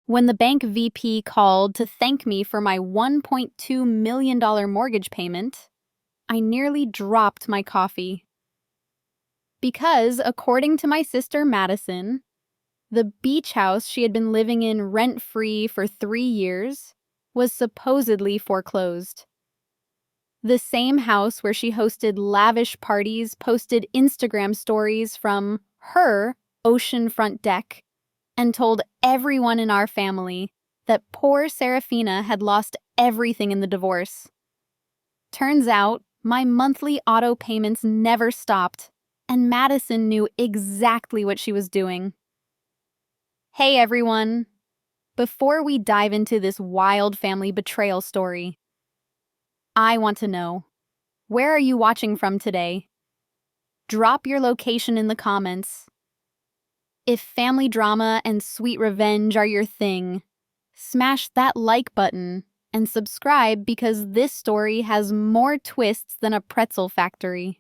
When the bank VP called to thank me for my $1.2 million mortgage payment, I nearly dropped my coffee. Because, according to my sister Madison, the beach house she had been living in rent-free for 3 years was supposedly foreclosed. The same house where she hosted lavish parties posted Instagram stories from her oceanfront deck and told everyone in our family that poor Serafina had lost everything in the divorce. Turns out, my monthly auto payments never stopped, and Madison knew exactly what she was doing. Hey everyone! Before we dive into this wild family betrayal story, I want to know, where are you watching from today? Drop your location in the comments. If family drama and sweet revenge are your thing, smash that like button and subscribe because this story has more twists than a pretzel factory.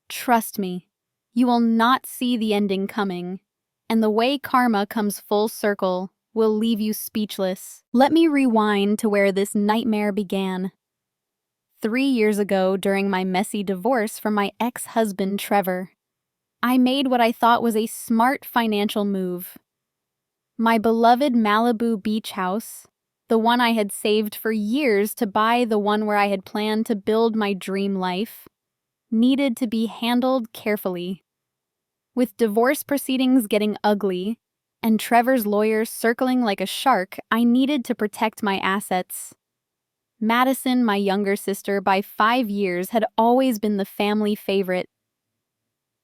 Trust me, you will not see the ending coming, and the way karma comes full circle will leave you speechless. Let me rewind to where this nightmare began. 3 years ago, during my messy divorce from my ex-husband Trevor, I made what I thought was a smart financial move. My beloved Malibu beach house, the one I had saved for years to buy the one where I had planned to build my dream life, needed to be handled carefully. With divorce proceedings getting ugly and Trevor's lawyers circling like a shark, I needed to protect my assets. Madison, my younger sister by 5 years, had always been the family favorite.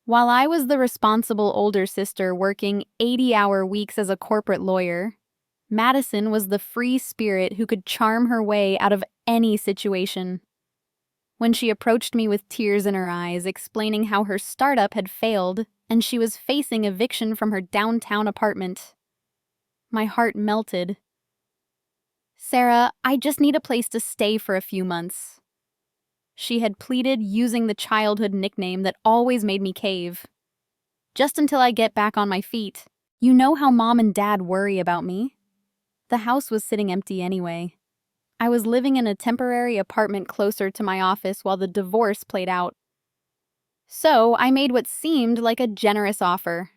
While I was the responsible older sister working 80-hour weeks as a corporate lawyer, Madison was the free spirit who could charm her way out of any situation. When she approached me with tears in her eyes, explaining how her startup had failed and she was facing eviction from her downtown apartment, my heart melted. "Sarah, I just need a place to stay for a few months," she had pleaded, using the childhood nickname that always made me cave. "Just until I get back on my feet. You know how Mom and Dad worry about me." The house was sitting empty anyway. I was living in a temporary apartment closer to my office while the divorce played out. So I made what seemed like a generous offer.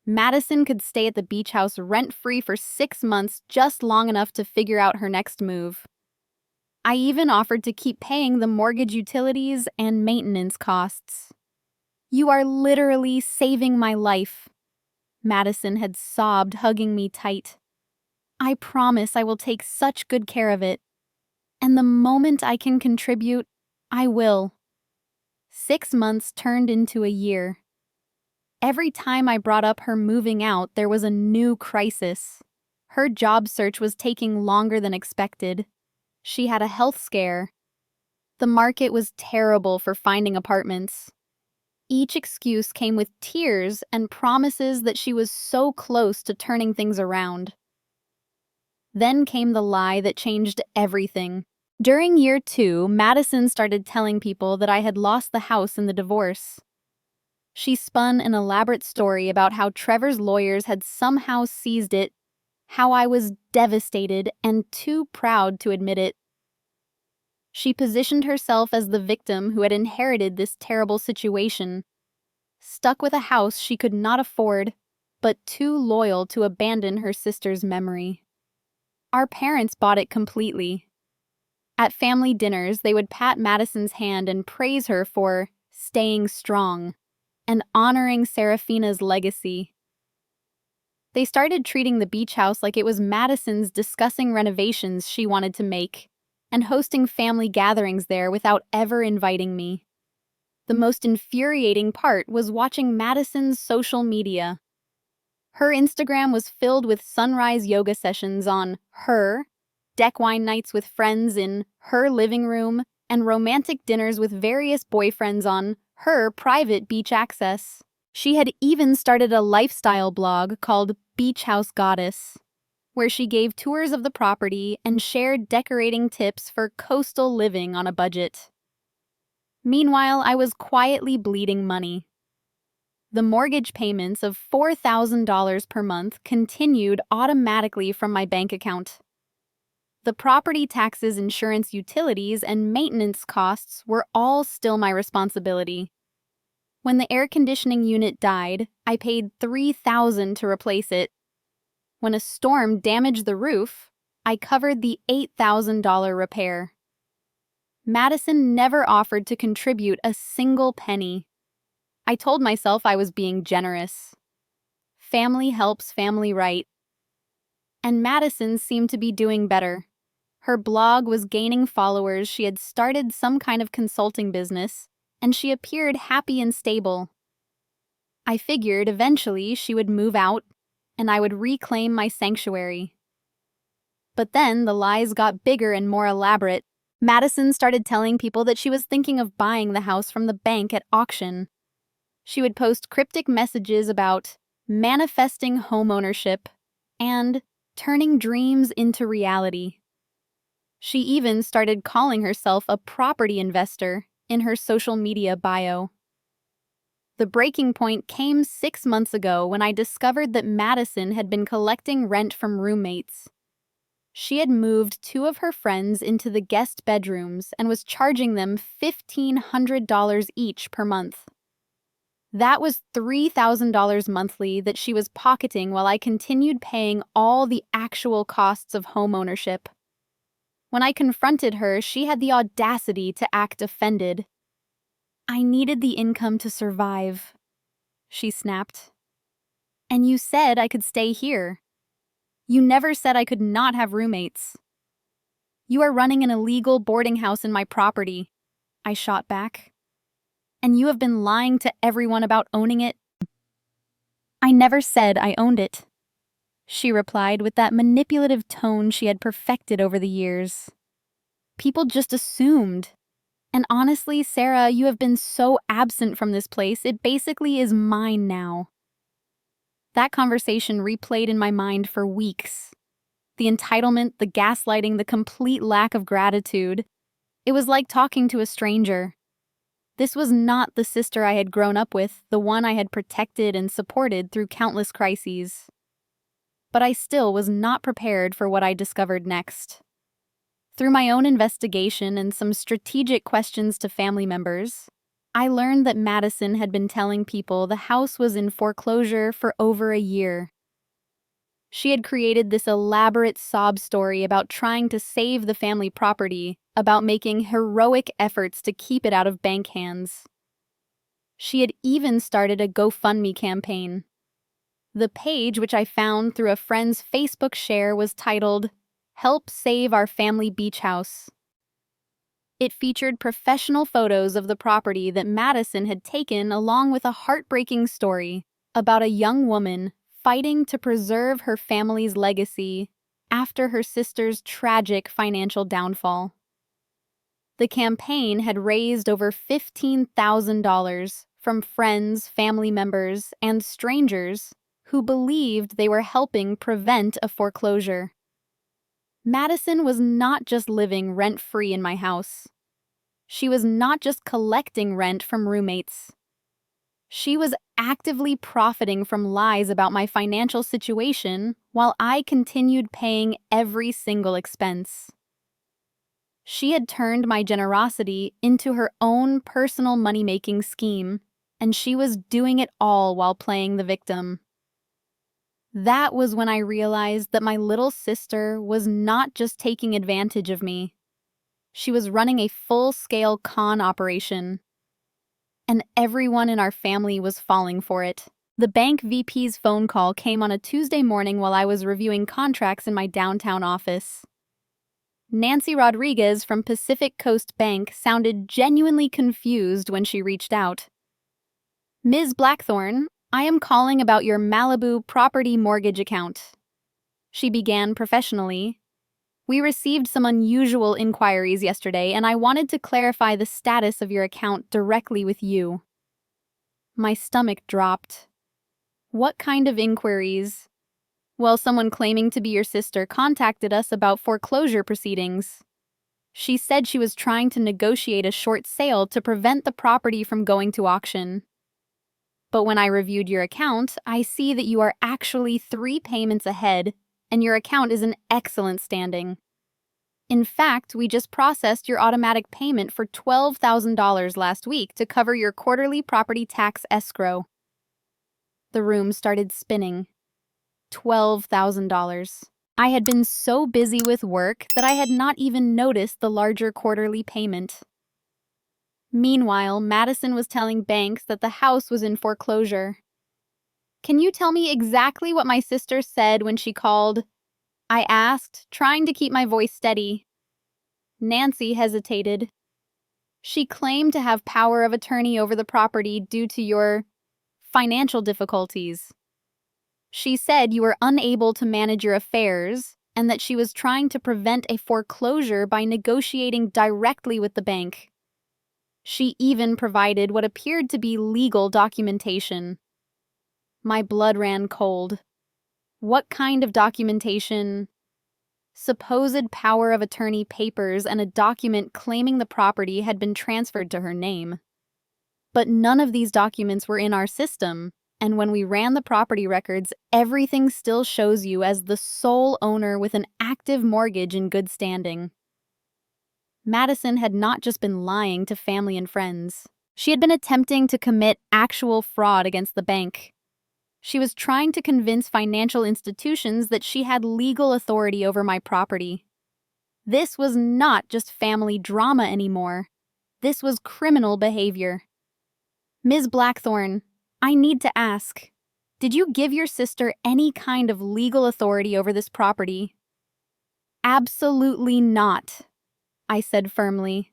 Madison could stay at the beach house rent-free for 6 months, just long enough to figure out her next move. I even offered to keep paying the mortgage, utilities, and maintenance costs. "You are literally saving my life," Madison had sobbed, hugging me tight. "I promise I will take such good care of it. And the moment I can contribute, I will." 6 months turned into a year. Every time I brought up her moving out, there was a new crisis. Her job search was taking longer than expected. She had a health scare. The market was terrible for finding apartments. Each excuse came with tears and promises that she was so close to turning things around. Then came the lie that changed everything. During year 2, Madison started telling people that I had lost the house in the divorce. She spun an elaborate story about how Trevor's lawyers had somehow seized it, how I was devastated and too proud to admit it. She positioned herself as the victim who had inherited this terrible situation, stuck with a house she could not afford, but too loyal to abandon her sister's memory. Our parents bought it completely. At family dinners, they would pat Madison's hand and praise her for staying strong and honoring Serafina's legacy. They started treating the beach house like it was Madison's, discussing renovations she wanted to make, and hosting family gatherings there without ever inviting me. The most infuriating part was watching Madison's social media. Her Instagram was filled with sunrise yoga sessions on her, deck wine nights with friends in her living room, and romantic dinners with various boyfriends on her private beach access. She had even started a lifestyle blog called Beach House Goddess, where she gave tours of the property and shared decorating tips for coastal living on a budget. Meanwhile, I was quietly bleeding money. The mortgage payments of $4,000 per month continued automatically from my bank account. The property taxes, insurance, utilities, and maintenance costs were all still my responsibility. When the air conditioning unit died, I paid $3,000 to replace it. When a storm damaged the roof, I covered the $8,000 repair. Madison never offered to contribute a single penny. I told myself I was being generous. Family helps family right. And Madison seemed to be doing better. Her blog was gaining followers, she had started some kind of consulting business, and she appeared happy and stable. I figured eventually she would move out, and I would reclaim my sanctuary. But then the lies got bigger and more elaborate. Madison started telling people that she was thinking of buying the house from the bank at auction. She would post cryptic messages about manifesting homeownership and turning dreams into reality. She even started calling herself a property investor in her social media bio. The breaking point came 6 months ago when I discovered that Madison had been collecting rent from roommates. She had moved 2 of her friends into the guest bedrooms and was charging them $1,500 each per month. That was $3,000 monthly that she was pocketing while I continued paying all the actual costs of homeownership. When I confronted her, she had the audacity to act offended. "I needed the income to survive," she snapped. "And you said I could stay here. You never said I could not have roommates." "You are running an illegal boarding house in my property," I shot back. "And you have been lying to everyone about owning it." "I never said I owned it," she replied with that manipulative tone she had perfected over the years. "People just assumed. And honestly, Sarah, you have been so absent from this place, it basically is mine now." That conversation replayed in my mind for weeks. The entitlement, the gaslighting, the complete lack of gratitude. It was like talking to a stranger. This was not the sister I had grown up with, the one I had protected and supported through countless crises. But I still was not prepared for what I discovered next. Through my own investigation and some strategic questions to family members, I learned that Madison had been telling people the house was in foreclosure for over a year. She had created this elaborate sob story about trying to save the family property, about making heroic efforts to keep it out of bank hands. She had even started a GoFundMe campaign. The page, which I found through a friend's Facebook share, was titled, "Help Save Our Family Beach House." It featured professional photos of the property that Madison had taken, along with a heartbreaking story about a young woman fighting to preserve her family's legacy after her sister's tragic financial downfall. The campaign had raised over $15,000 from friends, family members, and strangers who believed they were helping prevent a foreclosure. Madison was not just living rent-free in my house. She was not just collecting rent from roommates. She was actively profiting from lies about my financial situation while I continued paying every single expense. She had turned my generosity into her own personal money-making scheme, and she was doing it all while playing the victim. That was when I realized that my little sister was not just taking advantage of me. She was running a full-scale con operation, and everyone in our family was falling for it. The bank VP's phone call came on a Tuesday morning while I was reviewing contracts in my downtown office. Nancy Rodriguez from Pacific Coast Bank sounded genuinely confused when she reached out. "Ms. Blackthorne, I am calling about your Malibu property mortgage account," she began professionally. "We received some unusual inquiries yesterday, and I wanted to clarify the status of your account directly with you." My stomach dropped. "What kind of inquiries?" "Well, someone claiming to be your sister contacted us about foreclosure proceedings. She said she was trying to negotiate a short sale to prevent the property from going to auction." But when I reviewed your account, I see that you are actually 3 payments ahead, and your account is in excellent standing. In fact, we just processed your automatic payment for $12,000 last week to cover your quarterly property tax escrow. The room started spinning. $12,000. I had been so busy with work that I had not even noticed the larger quarterly payment. Meanwhile, Madison was telling banks that the house was in foreclosure. "Can you tell me exactly what my sister said when she called?" I asked, trying to keep my voice steady. Nancy hesitated. "She claimed to have power of attorney over the property due to your financial difficulties. She said you were unable to manage your affairs and that she was trying to prevent a foreclosure by negotiating directly with the bank. She even provided what appeared to be legal documentation." My blood ran cold. What kind of documentation? Supposed power of attorney papers and a document claiming the property had been transferred to her name. But none of these documents were in our system, and when we ran the property records, everything still shows you as the sole owner with an active mortgage in good standing. Madison had not just been lying to family and friends. She had been attempting to commit actual fraud against the bank. She was trying to convince financial institutions that she had legal authority over my property. This was not just family drama anymore. This was criminal behavior. "Ms. Blackthorne, I need to ask, did you give your sister any kind of legal authority over this property?" "Absolutely not," I said firmly.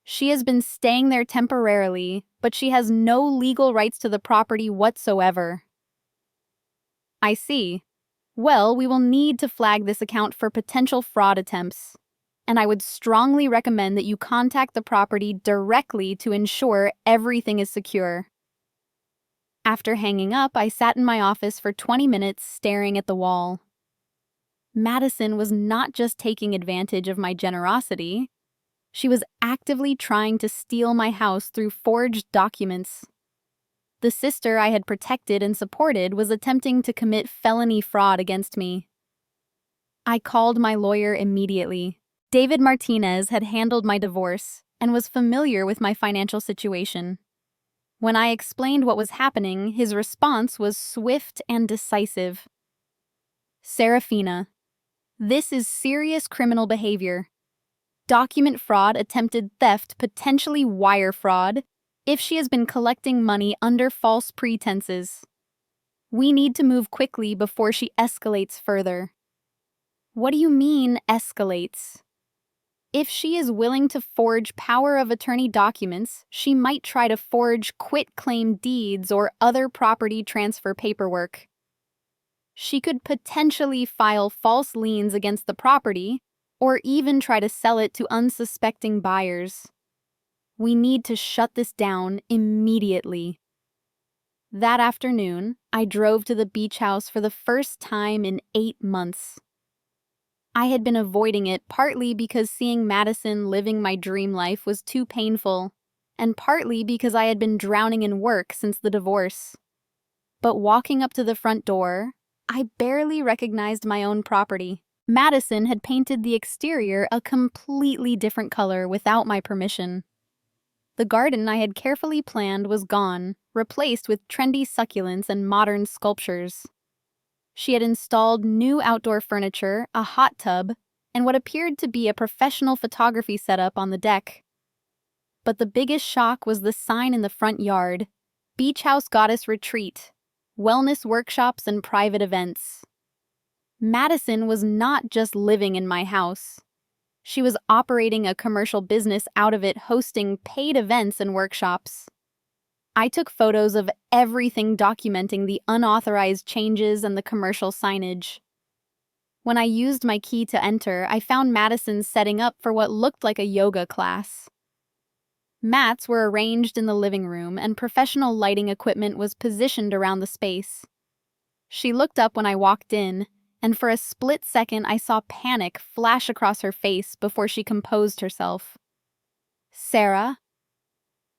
"She has been staying there temporarily, but she has no legal rights to the property whatsoever." "I see. Well, we will need to flag this account for potential fraud attempts, and I would strongly recommend that you contact the property directly to ensure everything is secure." After hanging up, I sat in my office for 20 minutes staring at the wall. Madison was not just taking advantage of my generosity. She was actively trying to steal my house through forged documents. The sister I had protected and supported was attempting to commit felony fraud against me. I called my lawyer immediately. David Martinez had handled my divorce and was familiar with my financial situation. When I explained what was happening, his response was swift and decisive. "Serafina, this is serious criminal behavior. Document fraud, attempted theft, potentially wire fraud, if she has been collecting money under false pretenses. We need to move quickly before she escalates further." "What do you mean, escalates?" "If she is willing to forge power of attorney documents, she might try to forge quitclaim deeds or other property transfer paperwork. She could potentially file false liens against the property, or even try to sell it to unsuspecting buyers. We need to shut this down immediately." That afternoon, I drove to the beach house for the first time in 8 months. I had been avoiding it partly because seeing Madison living my dream life was too painful, and partly because I had been drowning in work since the divorce. But walking up to the front door, I barely recognized my own property. Madison had painted the exterior a completely different color without my permission. The garden I had carefully planned was gone, replaced with trendy succulents and modern sculptures. She had installed new outdoor furniture, a hot tub, and what appeared to be a professional photography setup on the deck. But the biggest shock was the sign in the front yard: "Beach House Goddess Retreat, Wellness Workshops and Private Events." Madison was not just living in my house. She was operating a commercial business out of it, hosting paid events and workshops. I took photos of everything documenting the unauthorized changes and the commercial signage. When I used my key to enter, I found Madison setting up for what looked like a yoga class. Mats were arranged in the living room, and professional lighting equipment was positioned around the space. She looked up when I walked in, and for a split second I saw panic flash across her face before she composed herself. "Sarah?"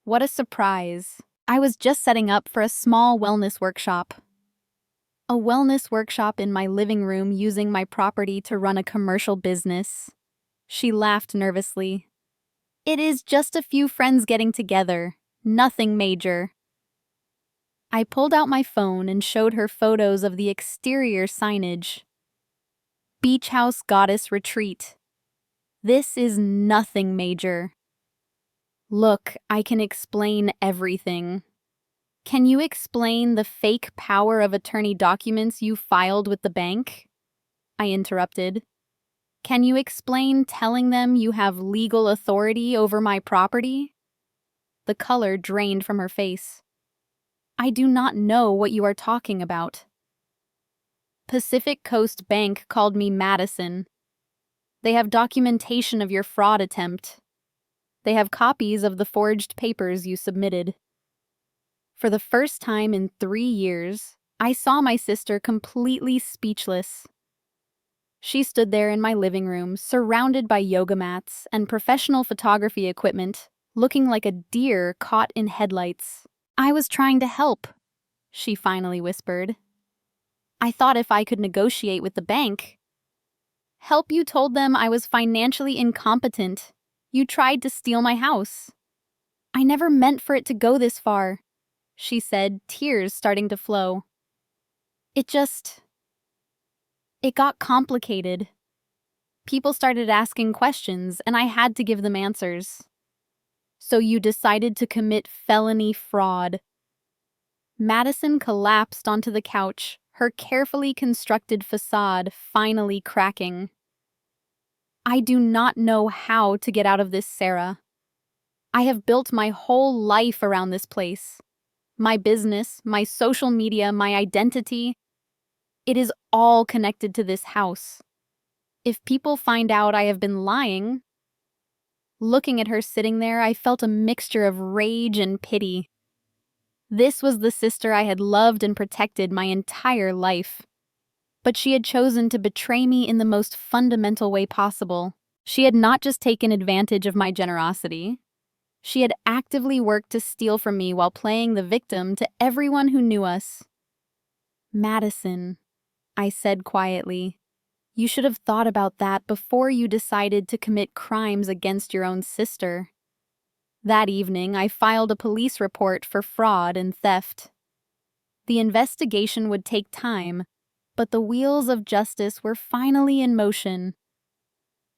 What a surprise. I was just setting up for a small wellness workshop. A wellness workshop in my living room using my property to run a commercial business. She laughed nervously. It is just a few friends getting together. Nothing major. I pulled out my phone and showed her photos of the exterior signage. Beach House Goddess Retreat. This is nothing major. Look, I can explain everything. Can you explain the fake power of attorney documents you filed with the bank? I interrupted. Can you explain telling them you have legal authority over my property? The color drained from her face. I do not know what you are talking about. Pacific Coast Bank called me Madison. They have documentation of your fraud attempt. They have copies of the forged papers you submitted. For the first time in 3 years, I saw my sister completely speechless. She stood there in my living room, surrounded by yoga mats and professional photography equipment, looking like a deer caught in headlights. I was trying to help, she finally whispered. I thought if I could negotiate with the bank. Help, you told them I was financially incompetent. You tried to steal my house. I never meant for it to go this far, she said, tears starting to flow. It got complicated. People started asking questions, and I had to give them answers. So you decided to commit felony fraud. Madison collapsed onto the couch, her carefully constructed facade finally cracking. I do not know how to get out of this, Sarah. I have built my whole life around this place. My business, my social media, my identity. It is all connected to this house. If people find out I have been lying... Looking at her sitting there, I felt a mixture of rage and pity. This was the sister I had loved and protected my entire life. But she had chosen to betray me in the most fundamental way possible. She had not just taken advantage of my generosity. She had actively worked to steal from me while playing the victim to everyone who knew us. Madison, I said quietly, you should have thought about that before you decided to commit crimes against your own sister. That evening, I filed a police report for fraud and theft. The investigation would take time, but the wheels of justice were finally in motion.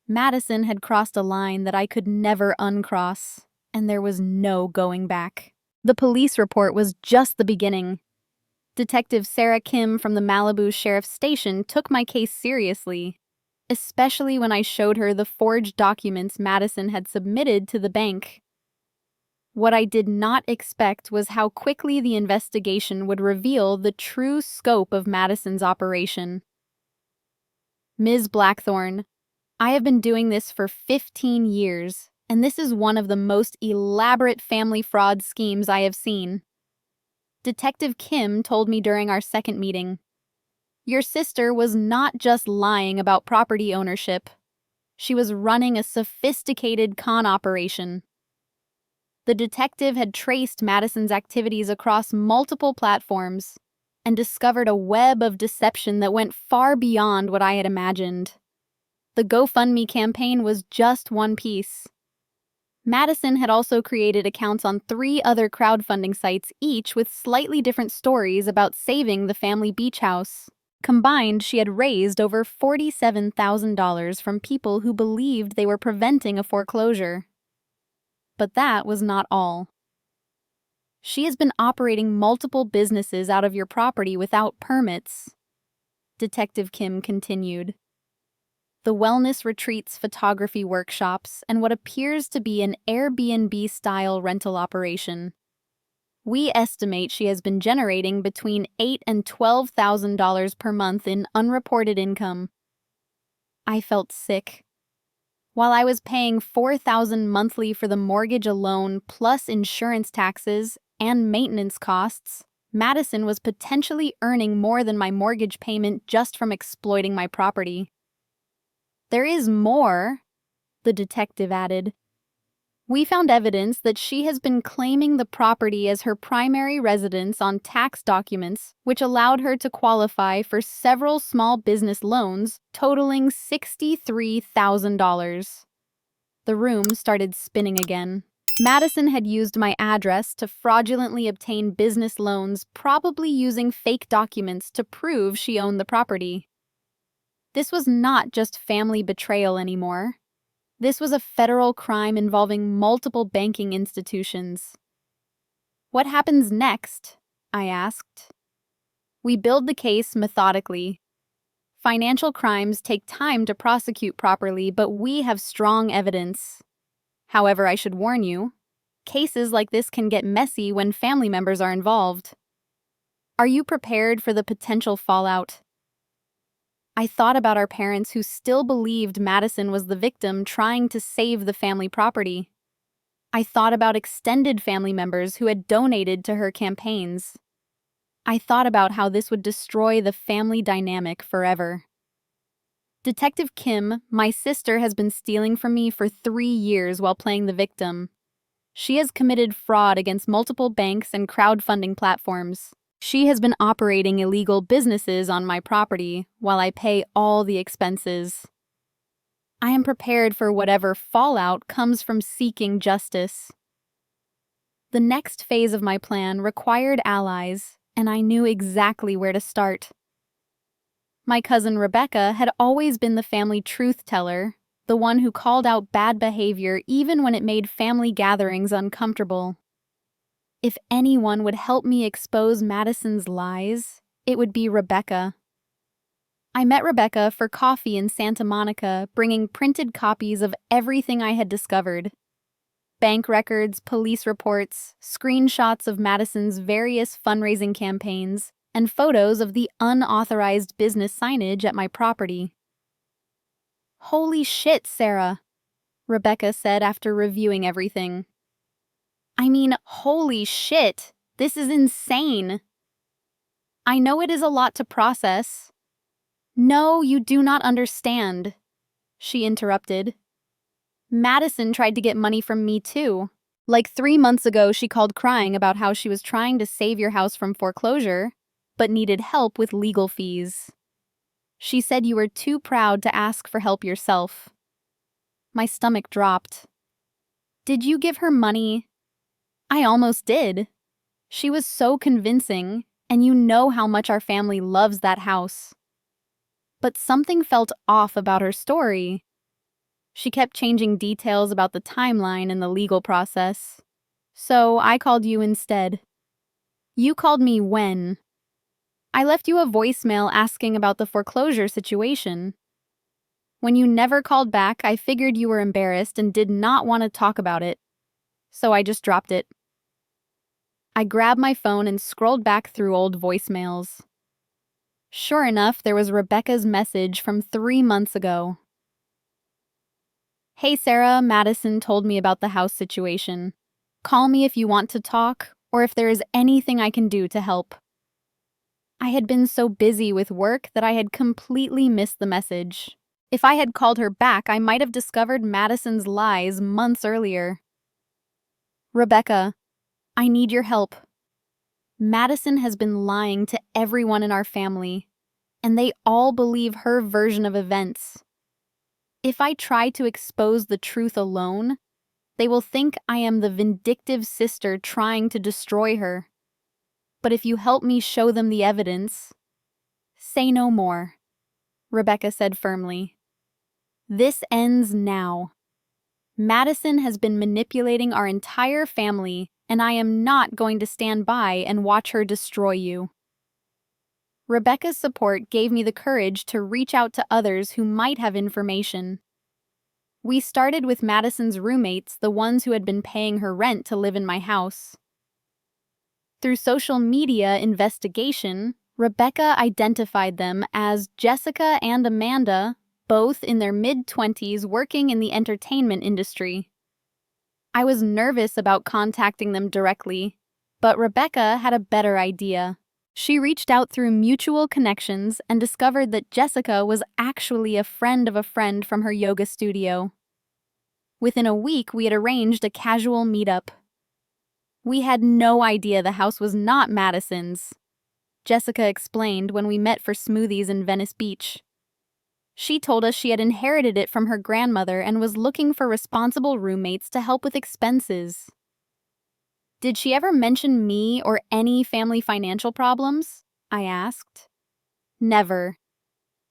Madison had crossed a line that I could never uncross, and there was no going back. The police report was just the beginning. Detective Sarah Kim from the Malibu Sheriff's Station took my case seriously, especially when I showed her the forged documents Madison had submitted to the bank. What I did not expect was how quickly the investigation would reveal the true scope of Madison's operation. Ms. Blackthorne, I have been doing this for 15 years, and this is one of the most elaborate family fraud schemes I have seen. Detective Kim told me during our second meeting, your sister was not just lying about property ownership. She was running a sophisticated con operation. The detective had traced Madison's activities across multiple platforms and discovered a web of deception that went far beyond what I had imagined. The GoFundMe campaign was just one piece. Madison had also created accounts on 3 other crowdfunding sites, each with slightly different stories about saving the family beach house. Combined, she had raised over $47,000 from people who believed they were preventing a foreclosure. But that was not all. She has been operating multiple businesses out of your property without permits, Detective Kim continued. The wellness retreats, photography workshops, and what appears to be an Airbnb-style rental operation. We estimate she has been generating between $8,000 and $12,000 per month in unreported income. I felt sick. While I was paying $4,000 monthly for the mortgage alone, plus insurance taxes and maintenance costs, Madison was potentially earning more than my mortgage payment just from exploiting my property. There is more, the detective added. We found evidence that she has been claiming the property as her primary residence on tax documents, which allowed her to qualify for several small business loans totaling $63,000. The room started spinning again. Madison had used my address to fraudulently obtain business loans, probably using fake documents to prove she owned the property. This was not just family betrayal anymore. This was a federal crime involving multiple banking institutions. What happens next? I asked. We build the case methodically. Financial crimes take time to prosecute properly, but we have strong evidence. However, I should warn you, cases like this can get messy when family members are involved. Are you prepared for the potential fallout? I thought about our parents who still believed Madison was the victim trying to save the family property. I thought about extended family members who had donated to her campaigns. I thought about how this would destroy the family dynamic forever. Detective Kim, my sister, has been stealing from me for 3 years while playing the victim. She has committed fraud against multiple banks and crowdfunding platforms. She has been operating illegal businesses on my property while I pay all the expenses. I am prepared for whatever fallout comes from seeking justice. The next phase of my plan required allies, and I knew exactly where to start. My cousin Rebecca had always been the family truth teller, the one who called out bad behavior even when it made family gatherings uncomfortable. If anyone would help me expose Madison's lies, it would be Rebecca. I met Rebecca for coffee in Santa Monica, bringing printed copies of everything I had discovered. Bank records, police reports, screenshots of Madison's various fundraising campaigns, and photos of the unauthorized business signage at my property. "Holy shit, Sarah," Rebecca said after reviewing everything. "I mean, holy shit, this is insane." "I know it is a lot to process." "No, you do not understand," she interrupted. "Madison tried to get money from me too. Like 3 months ago, she called crying about how she was trying to save your house from foreclosure, but needed help with legal fees. She said you were too proud to ask for help yourself." My stomach dropped. "Did you give her money?" "I almost did. She was so convincing, and you know how much our family loves that house. But something felt off about her story. She kept changing details about the timeline and the legal process. So I called you instead." "You called me when?" "I left you a voicemail asking about the foreclosure situation. When you never called back, I figured you were embarrassed and did not want to talk about it. So I just dropped it." I grabbed my phone and scrolled back through old voicemails. Sure enough, there was Rebecca's message from 3 months ago. "Hey Sarah, Madison told me about the house situation. Call me if you want to talk or if there is anything I can do to help." I had been so busy with work that I had completely missed the message. If I had called her back, I might have discovered Madison's lies months earlier. "Rebecca, I need your help. Madison has been lying to everyone in our family, and they all believe her version of events. If I try to expose the truth alone, they will think I am the vindictive sister trying to destroy her. But if you help me show them the evidence..." "Say no more," Rebecca said firmly. "This ends now. Madison has been manipulating our entire family, and I am not going to stand by and watch her destroy you." Rebecca's support gave me the courage to reach out to others who might have information. We started with Madison's roommates, the ones who had been paying her rent to live in my house. Through social media investigation, Rebecca identified them as Jessica and Amanda, both in their mid-20s working in the entertainment industry. I was nervous about contacting them directly, but Rebecca had a better idea. She reached out through mutual connections and discovered that Jessica was actually a friend of a friend from her yoga studio. Within a week, we had arranged a casual meetup. We had no idea the house was not Madison's, Jessica explained when we met for smoothies in Venice Beach. She told us she had inherited it from her grandmother and was looking for responsible roommates to help with expenses. Did she ever mention me or any family financial problems? I asked. Never.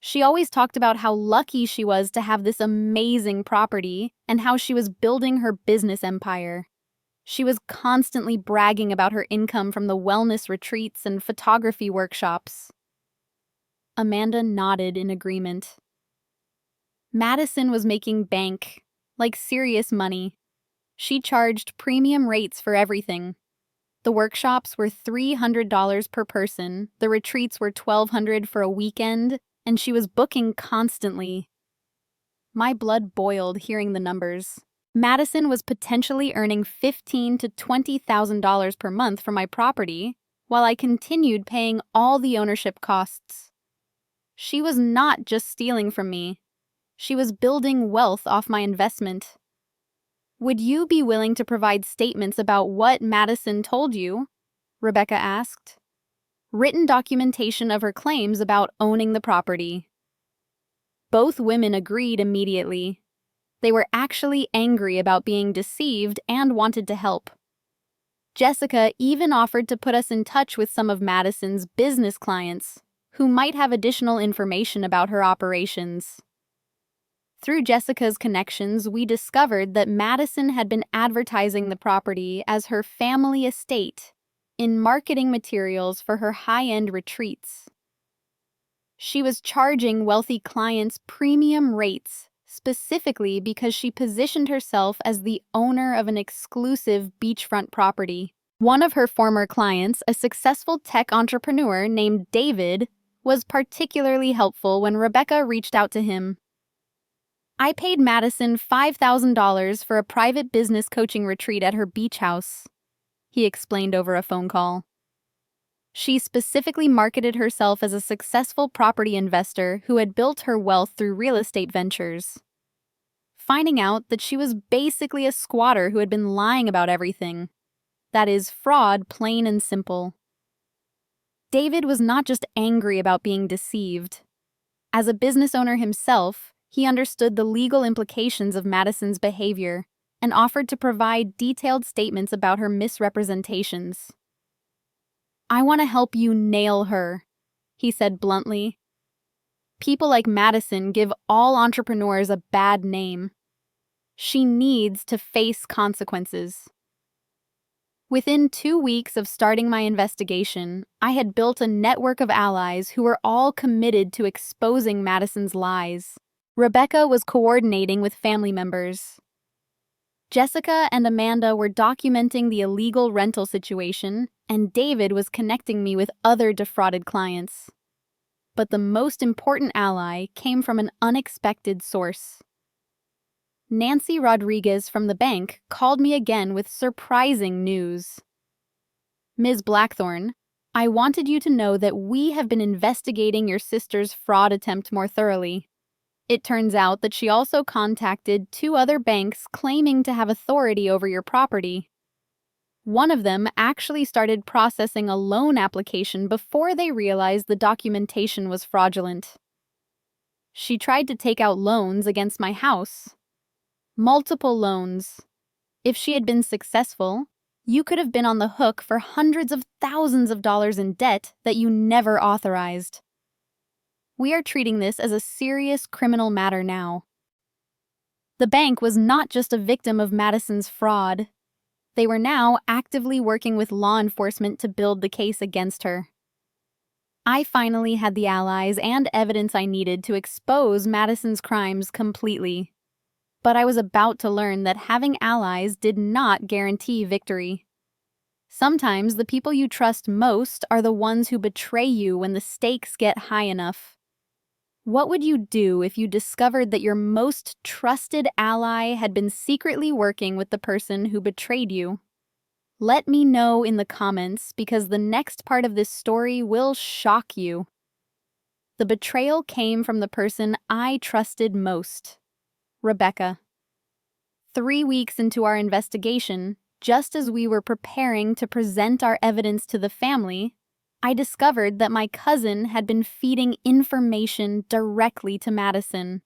She always talked about how lucky she was to have this amazing property and how she was building her business empire. She was constantly bragging about her income from the wellness retreats and photography workshops. Amanda nodded in agreement. Madison was making bank, like serious money. She charged premium rates for everything. The workshops were $300 per person, the retreats were $1,200 for a weekend, and she was booking constantly. My blood boiled hearing the numbers. Madison was potentially earning $15,000 to $20,000 per month for my property, while I continued paying all the ownership costs. She was not just stealing from me. She was building wealth off my investment. Would you be willing to provide statements about what Madison told you? Rebecca asked. Written documentation of her claims about owning the property. Both women agreed immediately. They were actually angry about being deceived and wanted to help. Jessica even offered to put us in touch with some of Madison's business clients, who might have additional information about her operations. Through Jessica's connections, we discovered that Madison had been advertising the property as her family estate in marketing materials for her high-end retreats. She was charging wealthy clients premium rates, specifically because she positioned herself as the owner of an exclusive beachfront property. One of her former clients, a successful tech entrepreneur named David, was particularly helpful when Rebecca reached out to him. I paid Madison $5,000 for a private business coaching retreat at her beach house, he explained over a phone call. She specifically marketed herself as a successful property investor who had built her wealth through real estate ventures. Finding out that she was basically a squatter who had been lying about everything. That is, fraud, plain and simple. David was not just angry about being deceived. As a business owner himself, he understood the legal implications of Madison's behavior and offered to provide detailed statements about her misrepresentations. I want to help you nail her, he said bluntly. People like Madison give all entrepreneurs a bad name. She needs to face consequences. Within 2 weeks of starting my investigation, I had built a network of allies who were all committed to exposing Madison's lies. Rebecca was coordinating with family members. Jessica and Amanda were documenting the illegal rental situation, and David was connecting me with other defrauded clients. But the most important ally came from an unexpected source. Nancy Rodriguez from the bank called me again with surprising news. Ms. Blackthorne, I wanted you to know that we have been investigating your sister's fraud attempt more thoroughly. It turns out that she also contacted 2 other banks claiming to have authority over your property. One of them actually started processing a loan application before they realized the documentation was fraudulent. She tried to take out loans against my house. Multiple loans. If she had been successful, you could have been on the hook for hundreds of thousands of dollars in debt that you never authorized. We are treating this as a serious criminal matter now. The bank was not just a victim of Madison's fraud. They were now actively working with law enforcement to build the case against her. I finally had the allies and evidence I needed to expose Madison's crimes completely. But I was about to learn that having allies did not guarantee victory. Sometimes the people you trust most are the ones who betray you when the stakes get high enough. What would you do if you discovered that your most trusted ally had been secretly working with the person who betrayed you? Let me know in the comments because the next part of this story will shock you. The betrayal came from the person I trusted most, Rebecca. 3 weeks into our investigation, just as we were preparing to present our evidence to the family, I discovered that my cousin had been feeding information directly to Madison.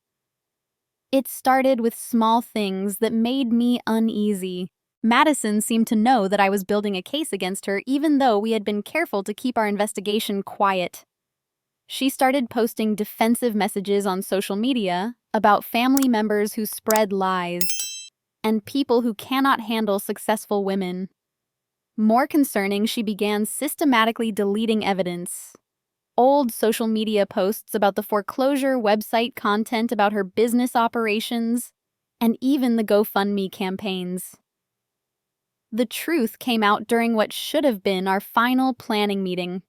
It started with small things that made me uneasy. Madison seemed to know that I was building a case against her, even though we had been careful to keep our investigation quiet. She started posting defensive messages on social media about family members who spread lies and people who cannot handle successful women. More concerning, she began systematically deleting evidence. Old social media posts about the foreclosure website, content about her business operations, and even the GoFundMe campaigns. The truth came out during what should have been our final planning meeting.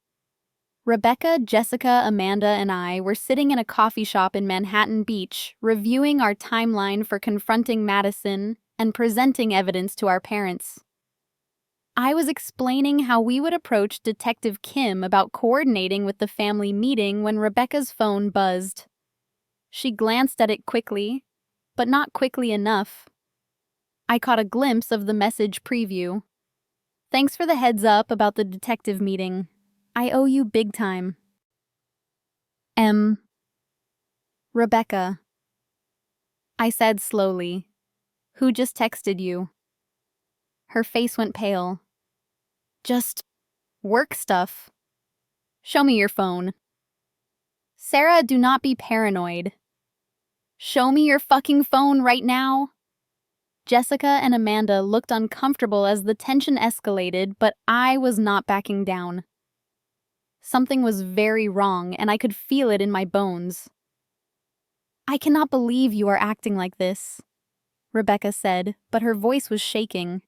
Rebecca, Jessica, Amanda, and I were sitting in a coffee shop in Manhattan Beach, reviewing our timeline for confronting Madison and presenting evidence to our parents. I was explaining how we would approach Detective Kim about coordinating with the family meeting when Rebecca's phone buzzed. She glanced at it quickly, but not quickly enough. I caught a glimpse of the message preview. "Thanks for the heads up about the detective meeting. I owe you big time. Rebecca." I said slowly, "Who just texted you?" Her face went pale. "Just work stuff." "Show me your phone." "Sarah, do not be paranoid." "Show me your fucking phone right now." Jessica and Amanda looked uncomfortable as the tension escalated, but I was not backing down. Something was very wrong, and I could feel it in my bones. "I cannot believe you are acting like this," Rebecca said, but her voice was shaking.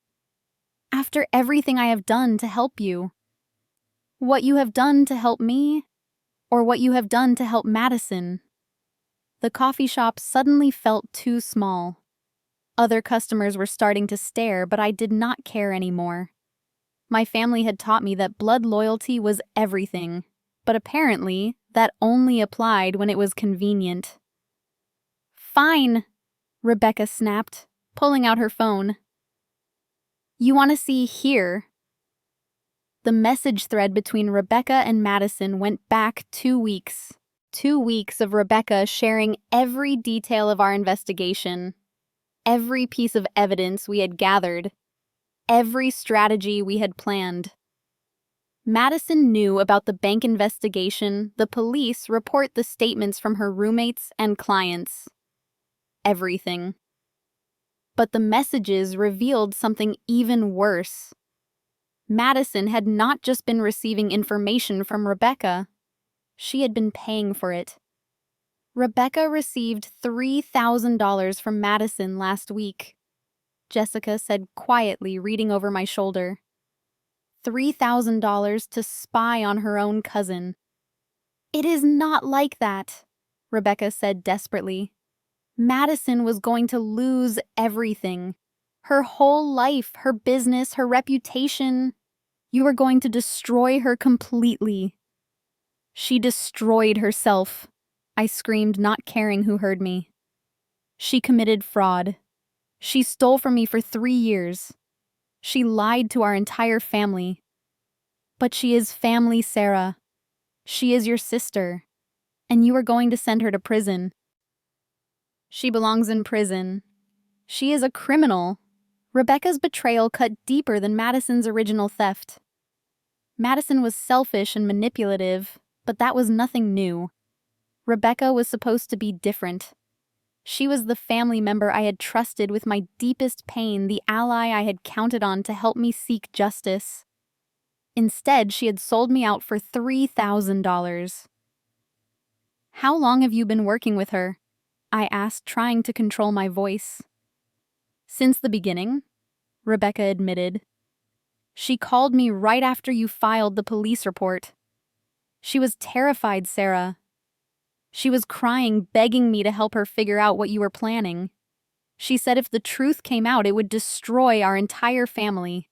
"After everything I have done to help you. What you have done to help me, or what you have done to help Madison." The coffee shop suddenly felt too small. Other customers were starting to stare, but I did not care anymore. My family had taught me that blood loyalty was everything, but apparently that only applied when it was convenient. "Fine," Rebecca snapped, pulling out her phone. "You want to see here?" The message thread between Rebecca and Madison went back 2 weeks. 2 weeks of Rebecca sharing every detail of our investigation, every piece of evidence we had gathered, every strategy we had planned. Madison knew about the bank investigation, the police report, the statements from her roommates and clients. Everything. But the messages revealed something even worse. Madison had not just been receiving information from Rebecca. She had been paying for it. Rebecca received $3,000 from Madison last week, Jessica said quietly, reading over my shoulder. $3,000 to spy on her own cousin. "It is not like that," Rebecca said desperately. "Madison was going to lose everything. Her whole life, her business, her reputation. You were going to destroy her completely." "She destroyed herself," I screamed, not caring who heard me. "She committed fraud. She stole from me for 3 years. She lied to our entire family." "But she is family, Sarah. She is your sister, and you are going to send her to prison." "She belongs in prison. She is a criminal." Rebecca's betrayal cut deeper than Madison's original theft. Madison was selfish and manipulative, but that was nothing new. Rebecca was supposed to be different. She was the family member I had trusted with my deepest pain, the ally I had counted on to help me seek justice. Instead, she had sold me out for $3,000. "How long have you been working with her?" I asked, trying to control my voice. "Since the beginning," Rebecca admitted. "She called me right after you filed the police report. She was terrified, Sarah. She was crying, begging me to help her figure out what you were planning. She said if the truth came out, it would destroy our entire family.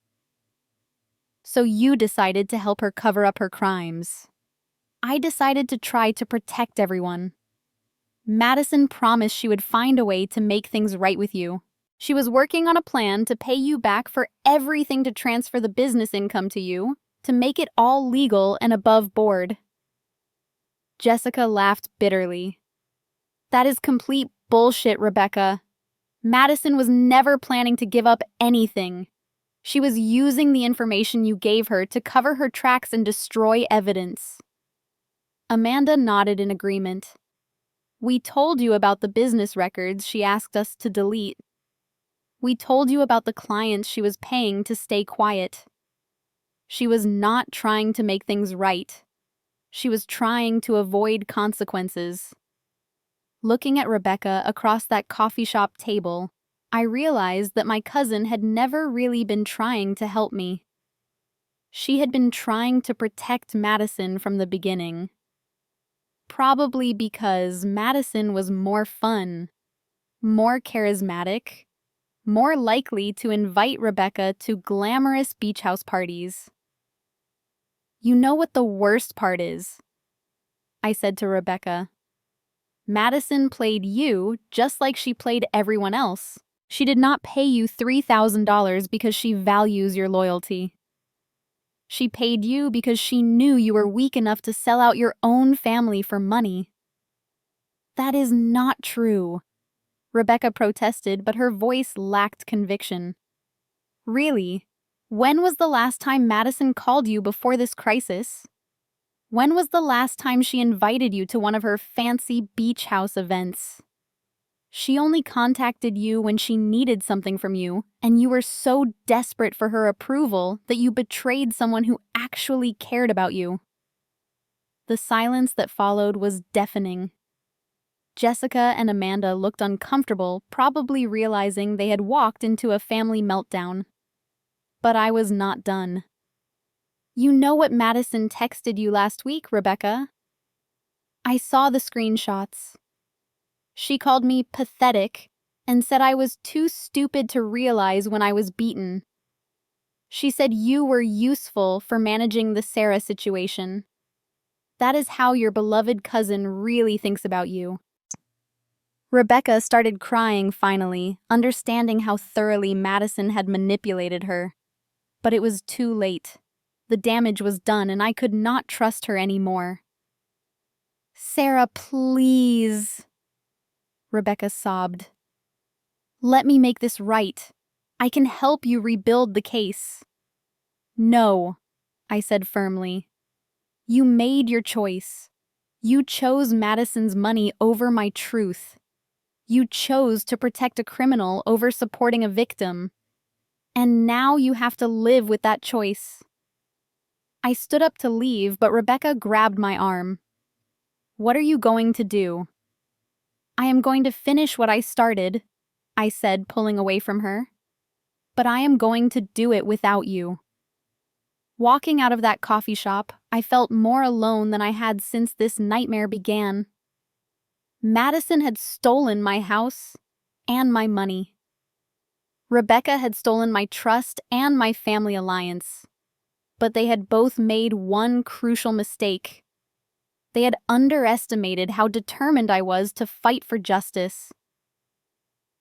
So you decided to help her cover up her crimes. I decided to try to protect everyone. Madison promised she would find a way to make things right with you. She was working on a plan to pay you back for everything to transfer the business income to you, to make it all legal and above board. Jessica laughed bitterly. That is complete bullshit, Rebecca. Madison was never planning to give up anything. She was using the information you gave her to cover her tracks and destroy evidence. Amanda nodded in agreement. We told you about the business records she asked us to delete. We told you about the clients she was paying to stay quiet. She was not trying to make things right. She was trying to avoid consequences. Looking at Rebecca across that coffee shop table, I realized that my cousin had never really been trying to help me. She had been trying to protect Madison from the beginning. Probably because Madison was more fun, more charismatic, more likely to invite Rebecca to glamorous beach house parties. You know what the worst part is? I said to Rebecca. Madison played you just like she played everyone else. She did not pay you $3,000 because she values your loyalty. She paid you because she knew you were weak enough to sell out your own family for money. That is not true. Rebecca protested, but her voice lacked conviction. Really? When was the last time Madison called you before this crisis? When was the last time she invited you to one of her fancy beach house events? She only contacted you when she needed something from you, and you were so desperate for her approval that you betrayed someone who actually cared about you. The silence that followed was deafening. Jessica and Amanda looked uncomfortable, probably realizing they had walked into a family meltdown. But I was not done. You know what Madison texted you last week, Rebecca? I saw the screenshots. She called me pathetic and said I was too stupid to realize when I was beaten. She said you were useful for managing the Sarah situation. That is how your beloved cousin really thinks about you. Rebecca started crying finally, understanding how thoroughly Madison had manipulated her. But it was too late. The damage was done and I could not trust her anymore. Sarah, please. Rebecca sobbed. Let me make this right. I can help you rebuild the case. No, I said firmly. You made your choice. You chose Madison's money over my truth. You chose to protect a criminal over supporting a victim. And now you have to live with that choice. I stood up to leave, but Rebecca grabbed my arm. What are you going to do? I am going to finish what I started, I said, pulling away from her. But I am going to do it without you. Walking out of that coffee shop, I felt more alone than I had since this nightmare began. Madison had stolen my house and my money. Rebecca had stolen my trust and my family alliance. But they had both made one crucial mistake. They had underestimated how determined I was to fight for justice.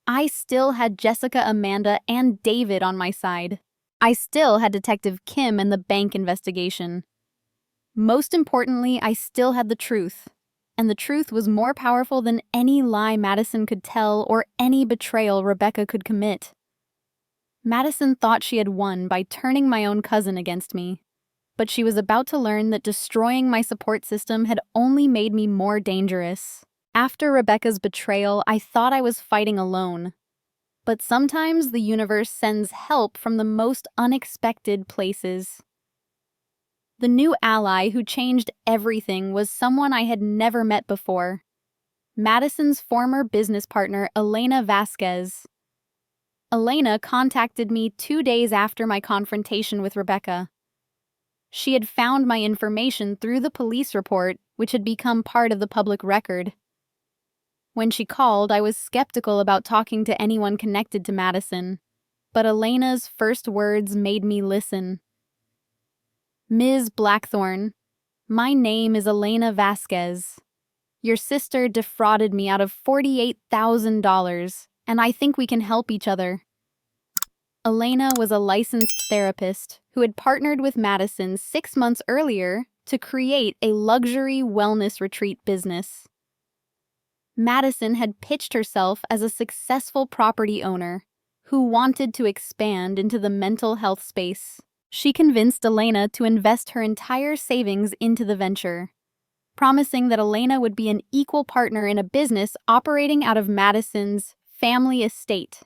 I still had Jessica, Amanda, and David on my side. I still had Detective Kim and the bank investigation. Most importantly, I still had the truth. And the truth was more powerful than any lie Madison could tell or any betrayal Rebecca could commit. Madison thought she had won by turning my own cousin against me. But she was about to learn that destroying my support system had only made me more dangerous. After Rebecca's betrayal, I thought I was fighting alone. But sometimes the universe sends help from the most unexpected places. The new ally who changed everything was someone I had never met before. Madison's former business partner, Elena Vasquez. Elena contacted me 2 days after my confrontation with Rebecca. She had found my information through the police report, which had become part of the public record. When she called, I was skeptical about talking to anyone connected to Madison, but Elena's first words made me listen. Ms. Blackthorne, my name is Elena Vasquez. Your sister defrauded me out of $48,000, and I think we can help each other. Elena was a licensed therapist who had partnered with Madison 6 months earlier to create a luxury wellness retreat business. Madison had pitched herself as a successful property owner who wanted to expand into the mental health space. She convinced Elena to invest her entire savings into the venture, promising that Elena would be an equal partner in a business operating out of Madison's family estate.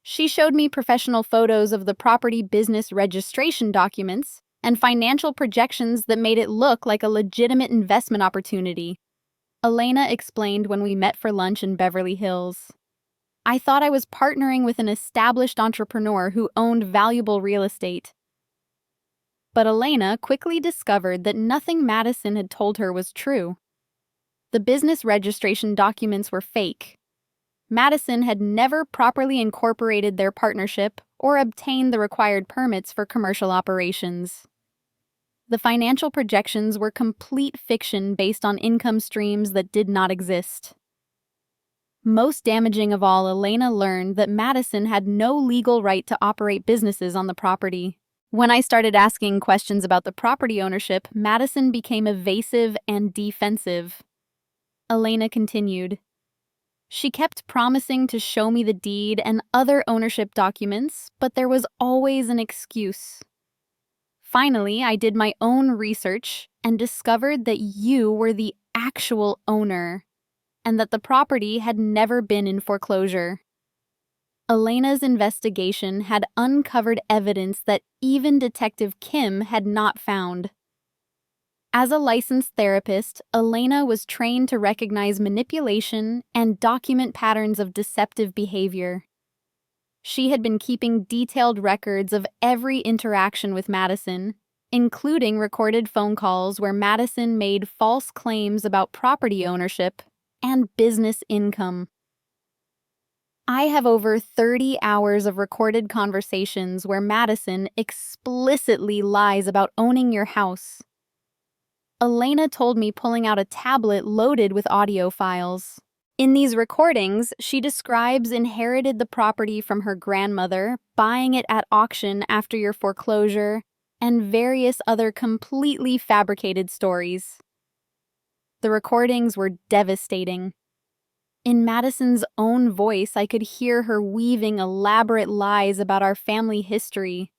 She showed me professional photos of the property business registration documents and financial projections that made it look like a legitimate investment opportunity. Elena explained when we met for lunch in Beverly Hills. I thought I was partnering with an established entrepreneur who owned valuable real estate. But Elena quickly discovered that nothing Madison had told her was true. The business registration documents were fake. Madison had never properly incorporated their partnership or obtained the required permits for commercial operations. The financial projections were complete fiction based on income streams that did not exist. Most damaging of all, Elena learned that Madison had no legal right to operate businesses on the property. When I started asking questions about the property ownership, Madison became evasive and defensive. Elena continued. She kept promising to show me the deed and other ownership documents, but there was always an excuse. Finally, I did my own research and discovered that you were the actual owner and that the property had never been in foreclosure. Elena's investigation had uncovered evidence that even Detective Kim had not found. As a licensed therapist, Elena was trained to recognize manipulation and document patterns of deceptive behavior. She had been keeping detailed records of every interaction with Madison, including recorded phone calls where Madison made false claims about property ownership and business income. I have over 30 hours of recorded conversations where Madison explicitly lies about owning your house. Elena told me pulling out a tablet loaded with audio files. In these recordings, she describes inherited the property from her grandmother, buying it at auction after your foreclosure, and various other completely fabricated stories. The recordings were devastating. In Madison's own voice, I could hear her weaving elaborate lies about our family history,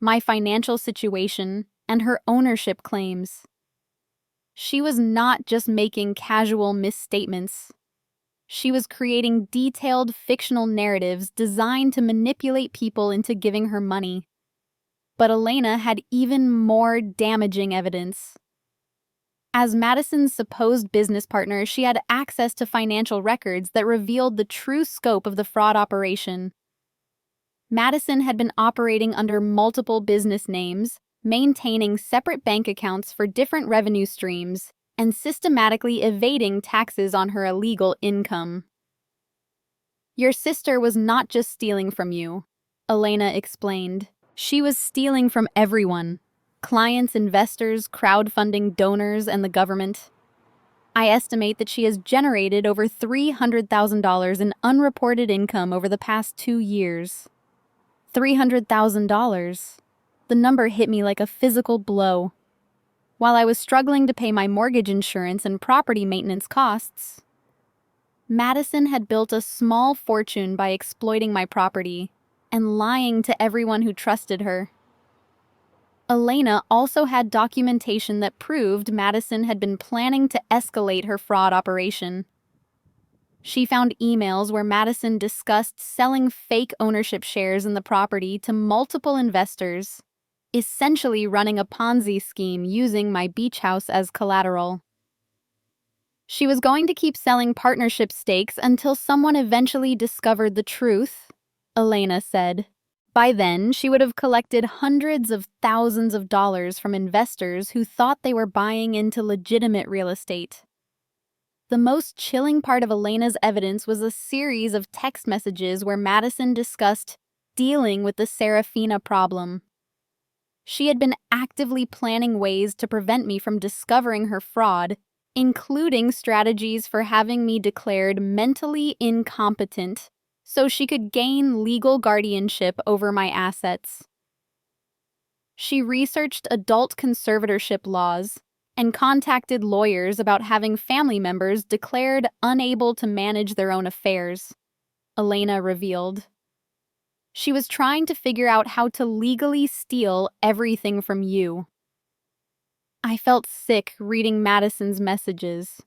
my financial situation, and her ownership claims. She was not just making casual misstatements. She was creating detailed fictional narratives designed to manipulate people into giving her money. But Elena had even more damaging evidence. As Madison's supposed business partner, she had access to financial records that revealed the true scope of the fraud operation. Madison had been operating under multiple business names, maintaining separate bank accounts for different revenue streams, and systematically evading taxes on her illegal income. Your sister was not just stealing from you, Elena explained. She was stealing from everyone: clients, investors, crowdfunding donors, and the government. I estimate that she has generated over $300,000 in unreported income over the past 2 years. $300,000. The number hit me like a physical blow. While I was struggling to pay my mortgage insurance and property maintenance costs, Madison had built a small fortune by exploiting my property and lying to everyone who trusted her. Elena also had documentation that proved Madison had been planning to escalate her fraud operation. She found emails where Madison discussed selling fake ownership shares in the property to multiple investors, essentially running a Ponzi scheme using my beach house as collateral. She was going to keep selling partnership stakes until someone eventually discovered the truth, Elena said. By then, she would have collected hundreds of thousands of dollars from investors who thought they were buying into legitimate real estate. The most chilling part of Elena's evidence was a series of text messages where Madison discussed dealing with the Serafina problem. She had been actively planning ways to prevent me from discovering her fraud including strategies for having me declared mentally incompetent so she could gain legal guardianship over my assets. She researched adult conservatorship laws and contacted lawyers about having family members declared unable to manage their own affairs, Elena revealed. She was trying to figure out how to legally steal everything from you. I felt sick reading Madison's messages.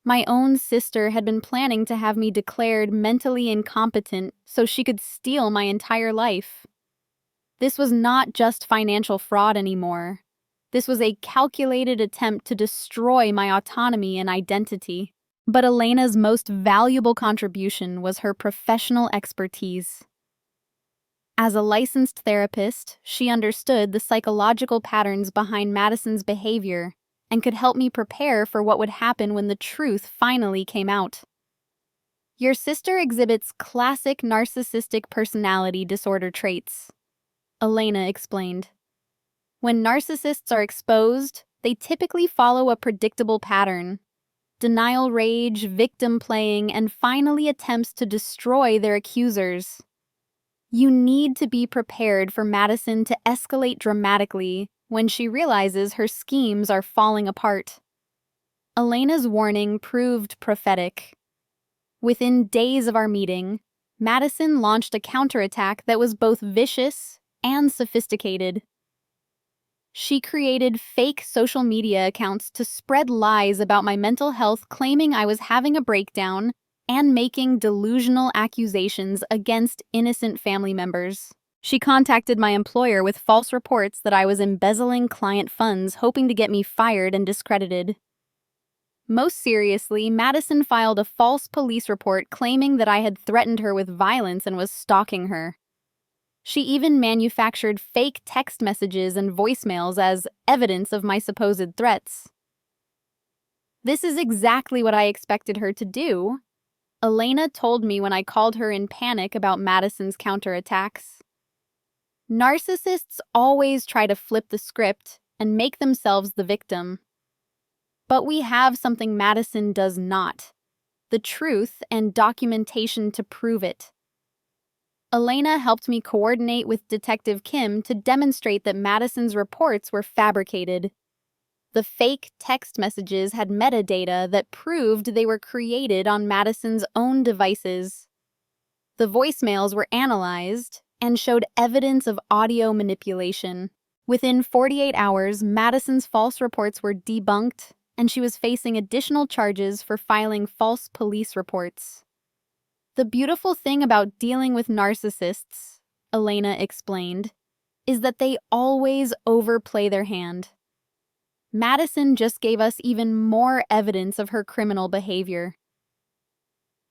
My own sister had been planning to have me declared mentally incompetent so she could steal my entire life. This was not just financial fraud anymore. This was a calculated attempt to destroy my autonomy and identity. But Elena's most valuable contribution was her professional expertise. As a licensed therapist, she understood the psychological patterns behind Madison's behavior and could help me prepare for what would happen when the truth finally came out. Your sister exhibits classic narcissistic personality disorder traits, Elena explained. When narcissists are exposed, they typically follow a predictable pattern: denial rage, victim playing, and finally attempts to destroy their accusers. You need to be prepared for Madison to escalate dramatically when she realizes her schemes are falling apart. Elena's warning proved prophetic. Within days of our meeting, Madison launched a counterattack that was both vicious and sophisticated. She created fake social media accounts to spread lies about my mental health, claiming I was having a breakdown and making delusional accusations against innocent family members. She contacted my employer with false reports that I was embezzling client funds, hoping to get me fired and discredited. Most seriously, Madison filed a false police report claiming that I had threatened her with violence and was stalking her. She even manufactured fake text messages and voicemails as evidence of my supposed threats. This is exactly what I expected her to do, Elena told me when I called her in panic about Madison's counterattacks. Narcissists always try to flip the script and make themselves the victim. But we have something Madison does not: the truth and documentation to prove it. Elena helped me coordinate with Detective Kim to demonstrate that Madison's reports were fabricated. The fake text messages had metadata that proved they were created on Madison's own devices. The voicemails were analyzed and showed evidence of audio manipulation. Within 48 hours, Madison's false reports were debunked, and she was facing additional charges for filing false police reports. The beautiful thing about dealing with narcissists, Elena explained, is that they always overplay their hand. Madison just gave us even more evidence of her criminal behavior.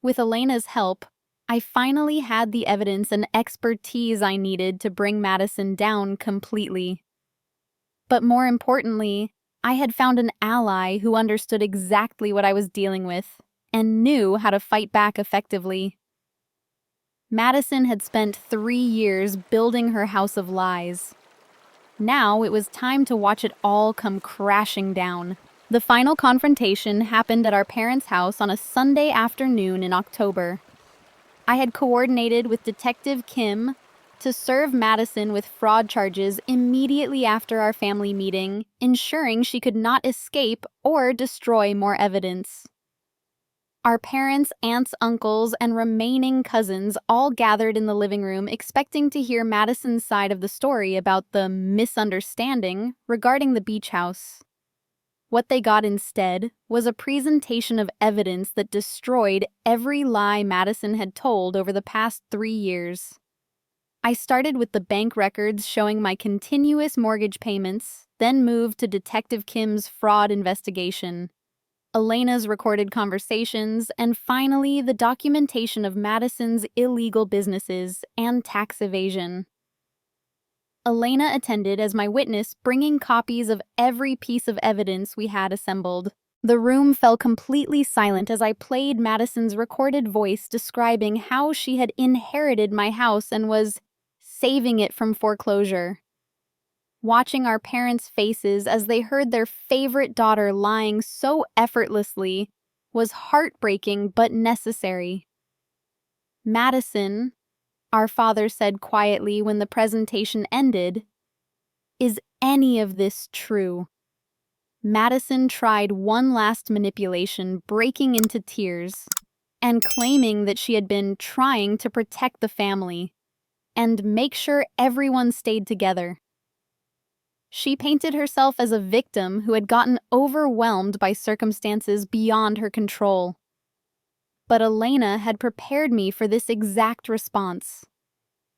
With Elena's help, I finally had the evidence and expertise I needed to bring Madison down completely. But more importantly, I had found an ally who understood exactly what I was dealing with and knew how to fight back effectively. Madison had spent 3 years building her house of lies. Now it was time to watch it all come crashing down. The final confrontation happened at our parents' house on a Sunday afternoon in October. I had coordinated with Detective Kim to serve Madison with fraud charges immediately after our family meeting, ensuring she could not escape or destroy more evidence. Our parents, aunts, uncles, and remaining cousins all gathered in the living room, expecting to hear Madison's side of the story about the misunderstanding regarding the beach house. What they got instead was a presentation of evidence that destroyed every lie Madison had told over the past 3 years. I started with the bank records showing my continuous mortgage payments, then moved to Detective Kim's fraud investigation, Elena's recorded conversations, and finally the documentation of Madison's illegal businesses and tax evasion. Elena attended as my witness, bringing copies of every piece of evidence we had assembled. The room fell completely silent as I played Madison's recorded voice describing how she had inherited my house and was saving it from foreclosure. Watching our parents' faces as they heard their favorite daughter lying so effortlessly was heartbreaking but necessary. "Madison," our father said quietly when the presentation ended, "is any of this true?" Madison tried one last manipulation, breaking into tears and claiming that she had been trying to protect the family and make sure everyone stayed together. She painted herself as a victim who had gotten overwhelmed by circumstances beyond her control. But Elena had prepared me for this exact response.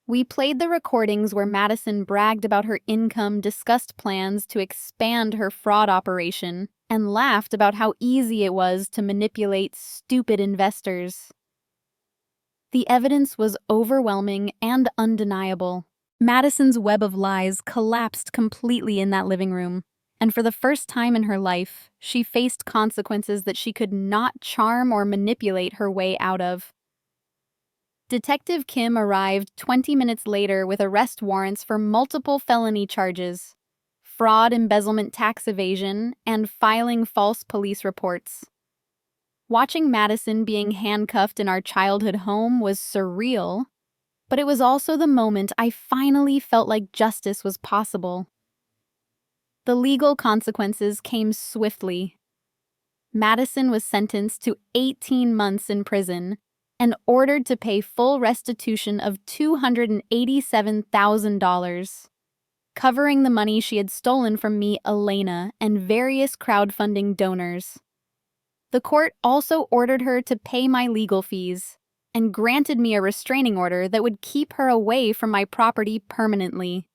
We played the recordings where Madison bragged about her income, discussed plans to expand her fraud operation, and laughed about how easy it was to manipulate stupid investors. The evidence was overwhelming and undeniable. Madison's web of lies collapsed completely in that living room, and for the first time in her life, she faced consequences that she could not charm or manipulate her way out of. Detective Kim arrived 20 minutes later with arrest warrants for multiple felony charges: fraud, embezzlement, tax evasion, and filing false police reports. Watching Madison being handcuffed in our childhood home was surreal, but it was also the moment I finally felt like justice was possible. The legal consequences came swiftly. Madison was sentenced to 18 months in prison and ordered to pay full restitution of $287,000, covering the money she had stolen from me, Elena, and various crowdfunding donors. The court also ordered her to pay my legal fees and granted me a restraining order that would keep her away from my property permanently.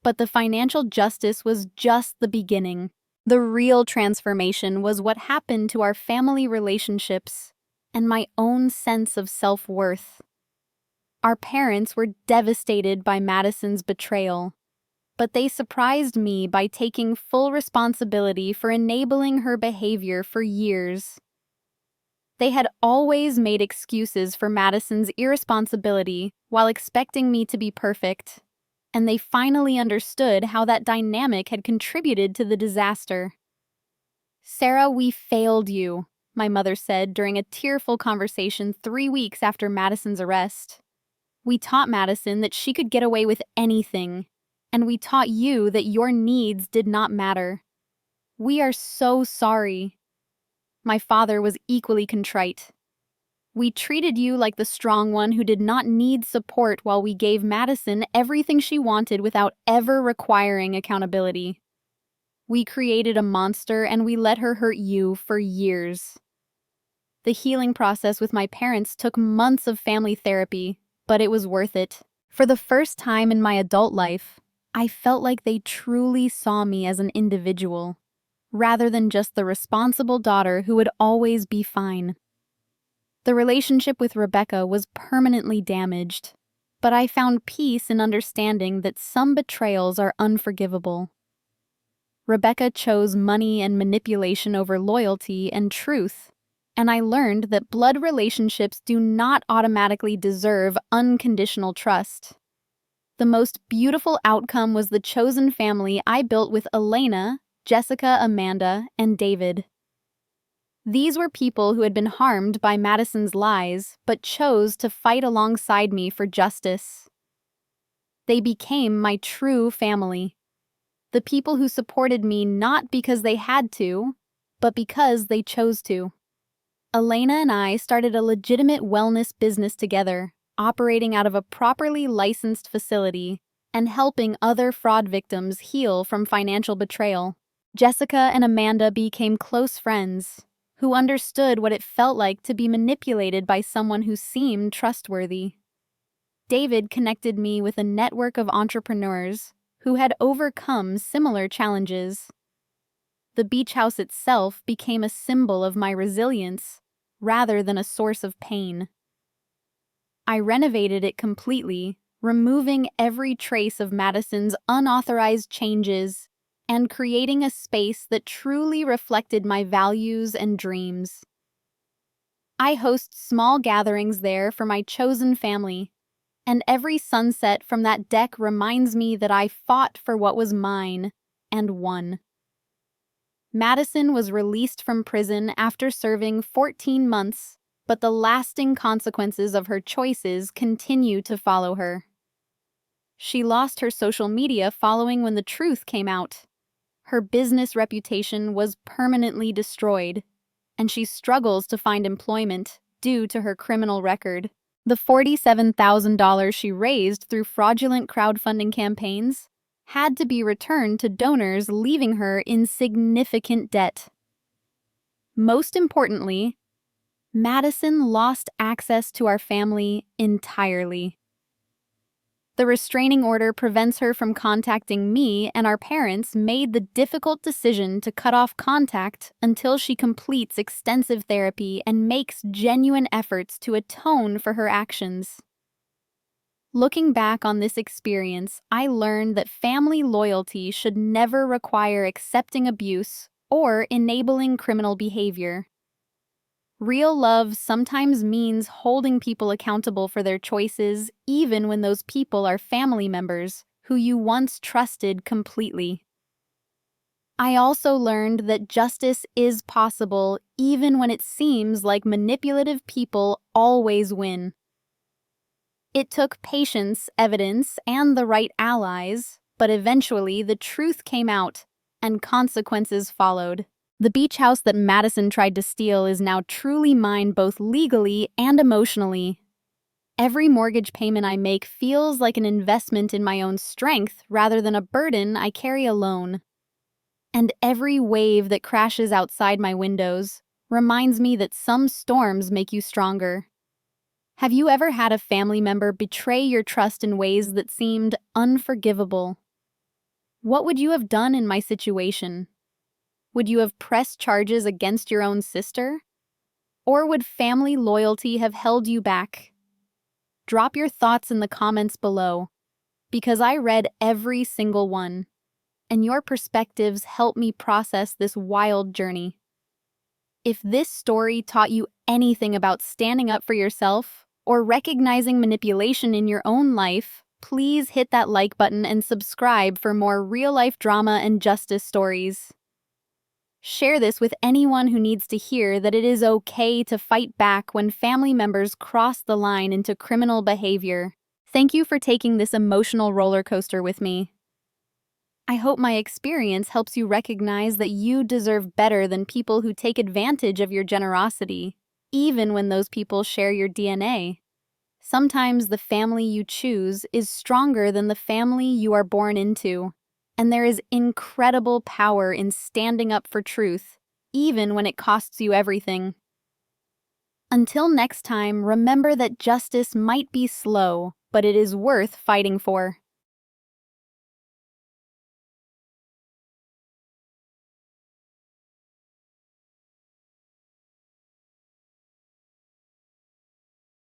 But the financial justice was just the beginning. The real transformation was what happened to our family relationships and my own sense of self-worth. Our parents were devastated by Madison's betrayal, but they surprised me by taking full responsibility for enabling her behavior for years. They had always made excuses for Madison's irresponsibility while expecting me to be perfect, and they finally understood how that dynamic had contributed to the disaster. "Sarah, we failed you," my mother said during a tearful conversation 3 weeks after Madison's arrest. "We taught Madison that she could get away with anything, and we taught you that your needs did not matter. We are so sorry." My father was equally contrite. "We treated you like the strong one who did not need support while we gave Madison everything she wanted without ever requiring accountability. We created a monster and we let her hurt you for years." The healing process with my parents took months of family therapy, but it was worth it. For the first time in my adult life, I felt like they truly saw me as an individual, rather than just the responsible daughter who would always be fine. The relationship with Rebecca was permanently damaged, but I found peace in understanding that some betrayals are unforgivable. Rebecca chose money and manipulation over loyalty and truth, and I learned that blood relationships do not automatically deserve unconditional trust. The most beautiful outcome was the chosen family I built with Elena, Jessica, Amanda, and David. These were people who had been harmed by Madison's lies, but chose to fight alongside me for justice. They became my true family. The people who supported me not because they had to, but because they chose to. Elena and I started a legitimate wellness business together, operating out of a properly licensed facility and helping other fraud victims heal from financial betrayal. Jessica and Amanda became close friends who understood what it felt like to be manipulated by someone who seemed trustworthy. David connected me with a network of entrepreneurs who had overcome similar challenges. The beach house itself became a symbol of my resilience rather than a source of pain. I renovated it completely, removing every trace of Madison's unauthorized changes and creating a space that truly reflected my values and dreams. I host small gatherings there for my chosen family, And every sunset from that deck reminds me that I fought for what was mine and won. Madison was released from prison after serving 14 months, but the lasting consequences of her choices continue to follow her. She lost her social media following when the truth came out. Her business reputation was permanently destroyed, and she struggles to find employment due to her criminal record. The $47,000 she raised through fraudulent crowdfunding campaigns had to be returned to donors, leaving her in significant debt. Most importantly, Madison lost access to our family entirely. The restraining order prevents her from contacting me, and our parents made the difficult decision to cut off contact until she completes extensive therapy and makes genuine efforts to atone for her actions. Looking back on this experience, I learned that family loyalty should never require accepting abuse or enabling criminal behavior. Real love sometimes means holding people accountable for their choices, even when those people are family members who you once trusted completely. I also learned that justice is possible even when it seems like manipulative people always win. It took patience, evidence, and the right allies, but eventually the truth came out and consequences followed. The beach house that Madison tried to steal is now truly mine both legally and emotionally. Every mortgage payment I make feels like an investment in my own strength rather than a burden I carry alone. And every wave that crashes outside my windows reminds me that some storms make you stronger. Have you ever had a family member betray your trust in ways that seemed unforgivable? What would you have done in my situation? Would you have pressed charges against your own sister? Or would family loyalty have held you back? Drop your thoughts in the comments below, because I read every single one, and your perspectives help me process this wild journey. If this story taught you anything about standing up for yourself or recognizing manipulation in your own life, please hit that like button and subscribe for more real-life drama and justice stories. Share this with anyone who needs to hear that it is okay to fight back when family members cross the line into criminal behavior. Thank you for taking this emotional roller coaster with me. I hope my experience helps you recognize that you deserve better than people who take advantage of your generosity, even when those people share your DNA. Sometimes the family you choose is stronger than the family you are born into. And there is incredible power in standing up for truth, even when it costs you everything. Until next time, remember that justice might be slow, but it is worth fighting for.